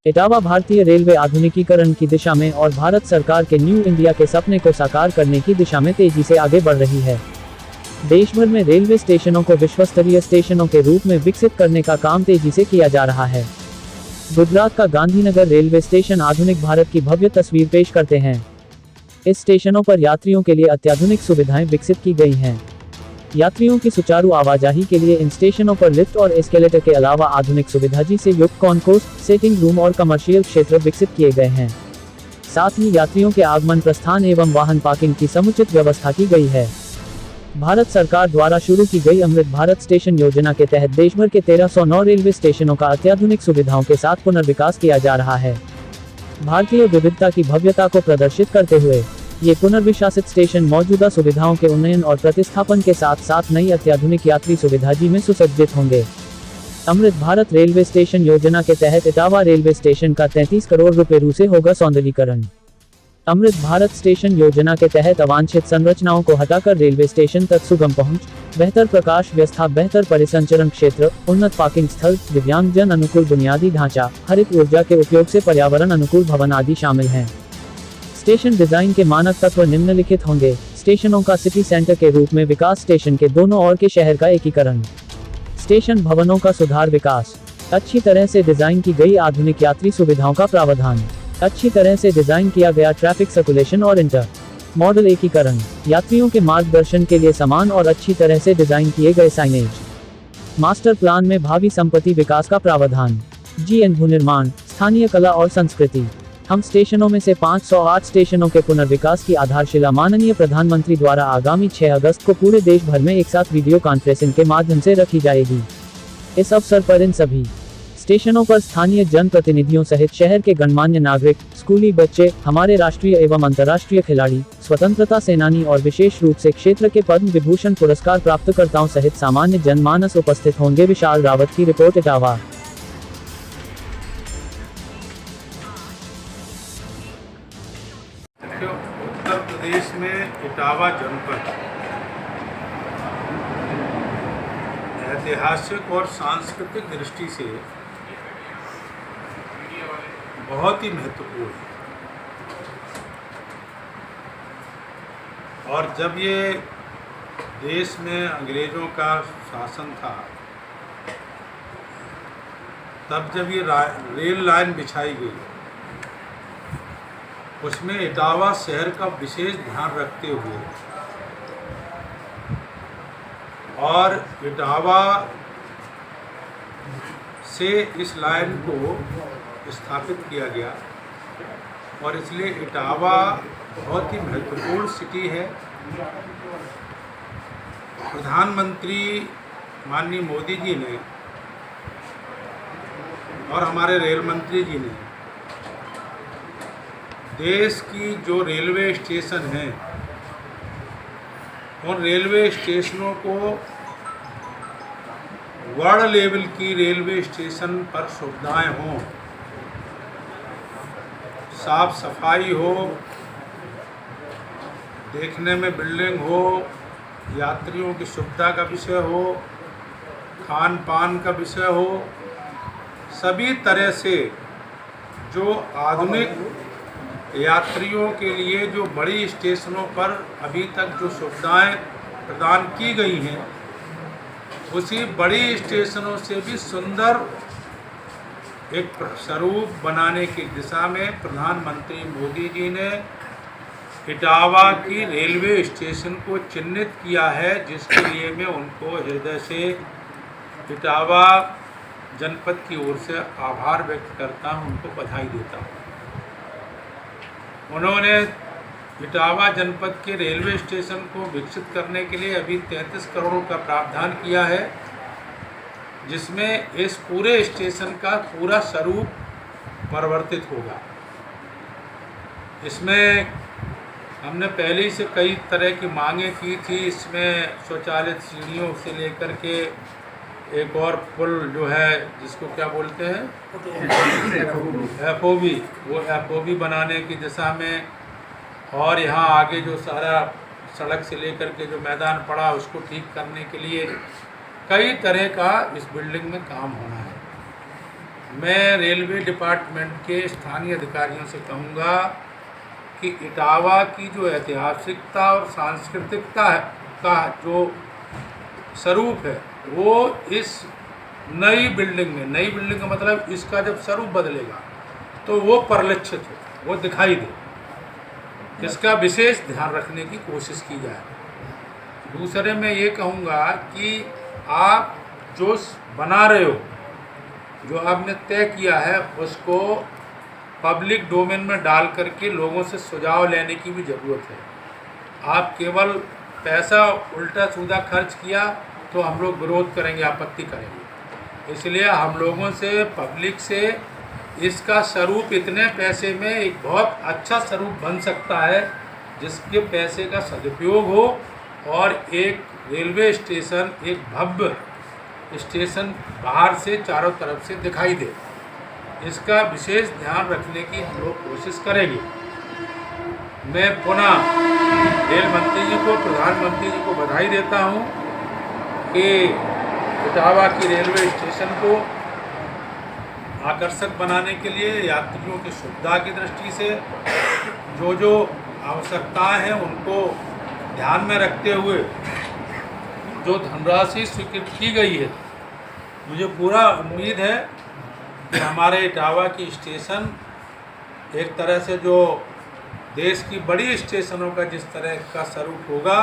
इटावा भारतीय रेलवे आधुनिकीकरण की दिशा में और भारत सरकार के न्यू इंडिया के सपने को साकार करने की दिशा में तेजी से आगे बढ़ रही है। देश भर में रेलवे स्टेशनों को विश्वस्तरीय स्टेशनों के रूप में विकसित करने का काम तेजी से किया जा रहा है। गुजरात का गांधीनगर रेलवे स्टेशन आधुनिक भारत की भव्य तस्वीर पेश करते हैं। इस स्टेशनों पर यात्रियों के लिए अत्याधुनिक सुविधाएं विकसित की गई हैं। यात्रियों की सुचारू आवाजाही के लिए इन स्टेशनों पर लिफ्ट और एस्केलेटर के अलावा आधुनिक सुविधाजी से युक्त कॉन्कोर्स, सेटिंग रूम और कमर्शियल क्षेत्र विकसित किए गए हैं। साथ ही यात्रियों के आगमन, प्रस्थान एवं वाहन पार्किंग की समुचित व्यवस्था की गई है। भारत सरकार द्वारा शुरू की गई अमृत भारत स्टेशन योजना के तहत देश भर के 1309 रेलवे स्टेशनों का अत्याधुनिक सुविधाओं के साथ पुनर्विकास किया जा रहा है। भारतीय विविधता की भव्यता को प्रदर्शित करते हुए ये पुनर्विकासित स्टेशन मौजूदा सुविधाओं के उन्नयन और प्रतिस्थापन के साथ साथ नई अत्याधुनिक यात्री सुविधाजी में सुसज्जित होंगे। अमृत भारत रेलवे स्टेशन योजना के तहत इटावा रेलवे स्टेशन का 33 करोड़ रुपए से होगा सौंदर्यीकरण। अमृत भारत स्टेशन योजना के तहत अवांछित संरचनाओं को हटाकर रेलवे स्टेशन तक सुगम पहुंच, बेहतर प्रकाश व्यवस्था, बेहतर परिसंचरण क्षेत्र, उन्नत पार्किंग स्थल, दिव्यांगजन अनुकूल बुनियादी ढांचा, हरित ऊर्जा के उपयोग से पर्यावरण अनुकूल भवन आदि शामिल हैं। स्टेशन डिजाइन के मानक तत्व निम्नलिखित होंगे। स्टेशनों का सिटी सेंटर के रूप में विकास, स्टेशन के दोनों ओर के शहर का एकीकरण, स्टेशन भवनों का सुधार विकास, अच्छी तरह से डिजाइन की गई आधुनिक यात्री सुविधाओं का प्रावधान, अच्छी तरह से डिजाइन किया गया ट्रैफिक सर्कुलेशन और इंटर मॉडल एकीकरण, यात्रियों के मार्गदर्शन के लिए समान और अच्छी तरह से डिजाइन किए गए साइनेज, मास्टर प्लान में भावी संपत्ति विकास का प्रावधान, जीएन भू निर्माण, स्थानीय कला और संस्कृति। हम स्टेशनों में से 508 स्टेशनों के पुनर्विकास की आधारशिला माननीय प्रधानमंत्री द्वारा आगामी 6 अगस्त को पूरे देश भर में एक साथ वीडियो कॉन्फ्रेंसिंग के माध्यम से रखी जाएगी। इस अवसर पर इन सभी स्टेशनों पर स्थानीय जनप्रतिनिधियों सहित शहर के गणमान्य नागरिक, स्कूली बच्चे, हमारे राष्ट्रीय एवं अंतर्राष्ट्रीय खिलाड़ी, स्वतंत्रता सेनानी और विशेष रूप से क्षेत्र के पद्म विभूषण पुरस्कार प्राप्तकर्ताओं सहित सामान्य जनमानस उपस्थित होंगे। विशाल रावत की रिपोर्ट, इटावा। उत्तर प्रदेश में इटावा जनपद ऐतिहासिक और सांस्कृतिक दृष्टि से बहुत ही महत्वपूर्ण है। और जब ये देश में अंग्रेज़ों का शासन था, तब जब ये रेल लाइन बिछाई गई, उसमें इटावा शहर का विशेष ध्यान रखते हुए और इटावा से इस लाइन को स्थापित किया गया और इसलिए इटावा बहुत ही महत्वपूर्ण सिटी है। प्रधानमंत्री माननीय मोदी जी ने और हमारे रेल मंत्री जी ने देश की जो रेलवे स्टेशन हैं, उन रेलवे स्टेशनों को वर्ल्ड लेवल की रेलवे स्टेशन पर सुविधाएं हों, साफ सफाई हो, देखने में बिल्डिंग हो, यात्रियों की सुविधा का विषय हो, खान पान का विषय हो, सभी तरह से जो आधुनिक यात्रियों के लिए जो बड़ी स्टेशनों पर अभी तक जो सुविधाएं प्रदान की गई हैं, उसी बड़ी स्टेशनों से भी सुंदर एक स्वरूप बनाने की दिशा में प्रधानमंत्री मोदी जी ने इटावा की रेलवे स्टेशन को चिन्हित किया है, जिसके लिए मैं उनको हृदय से इटावा जनपद की ओर से आभार व्यक्त करता हूं, उनको बधाई देता हूं। उन्होंने इटावा जनपद के रेलवे स्टेशन को विकसित करने के लिए अभी 33 करोड़ का प्रावधान किया है, जिसमें इस पूरे स्टेशन का पूरा स्वरूप परिवर्तित होगा। इसमें हमने पहले से कई तरह की मांगें की थी। इसमें स्वचालित सीढ़ियों से लेकर के एक और पुल जो है, जिसको क्या बोलते हैं, एफओबी, वो एफओबी बनाने की दिशा में, और यहाँ आगे जो सारा सड़क से लेकर के जो मैदान पड़ा उसको ठीक करने के लिए कई तरह का इस बिल्डिंग में काम होना है। मैं रेलवे डिपार्टमेंट के स्थानीय अधिकारियों से कहूँगा कि इटावा की जो ऐतिहासिकता और सांस्कृतिकता है का जो स्वरूप है वो इस नई बिल्डिंग में, नई बिल्डिंग का मतलब इसका जब स्वरूप बदलेगा तो वो परिलक्षित हो, वो दिखाई दे, इसका विशेष ध्यान रखने की कोशिश की जाए। दूसरे मैं ये कहूँगा कि आप जो बना रहे हो, जो आपने तय किया है, उसको पब्लिक डोमेन में डाल करके लोगों से सुझाव लेने की भी ज़रूरत है। आप केवल पैसा उल्टा सीधा खर्च किया तो हम लोग विरोध करेंगे, आपत्ति करेंगे। इसलिए हम लोगों से, पब्लिक से इसका स्वरूप इतने पैसे में एक बहुत अच्छा स्वरूप बन सकता है जिसके पैसे का सदुपयोग हो और एक रेलवे स्टेशन, एक भव्य स्टेशन बाहर से चारों तरफ से दिखाई दे। इसका विशेष ध्यान रखने की हम लोग कोशिश करेंगे। मैं पुनः रेल मंत्री जी को, प्रधानमंत्री जी को बधाई देता हूं कि इटावा की रेलवे स्टेशन को आकर्षक बनाने के लिए यात्रियों की सुविधा की दृष्टि से जो जो आवश्यकताएं हैं उनको ध्यान में रखते हुए जो धनराशि स्वीकृत की गई है, मुझे पूरा उम्मीद है कि हमारे इटावा की स्टेशन एक तरह से जो देश की बड़ी स्टेशनों का जिस तरह का स्वरूप होगा,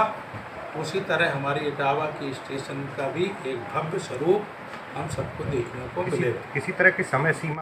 उसी तरह हमारी इटावा की स्टेशन का भी एक भव्य स्वरूप हम सबको देखने को मिलेगा। किसी तरह की समय सीमा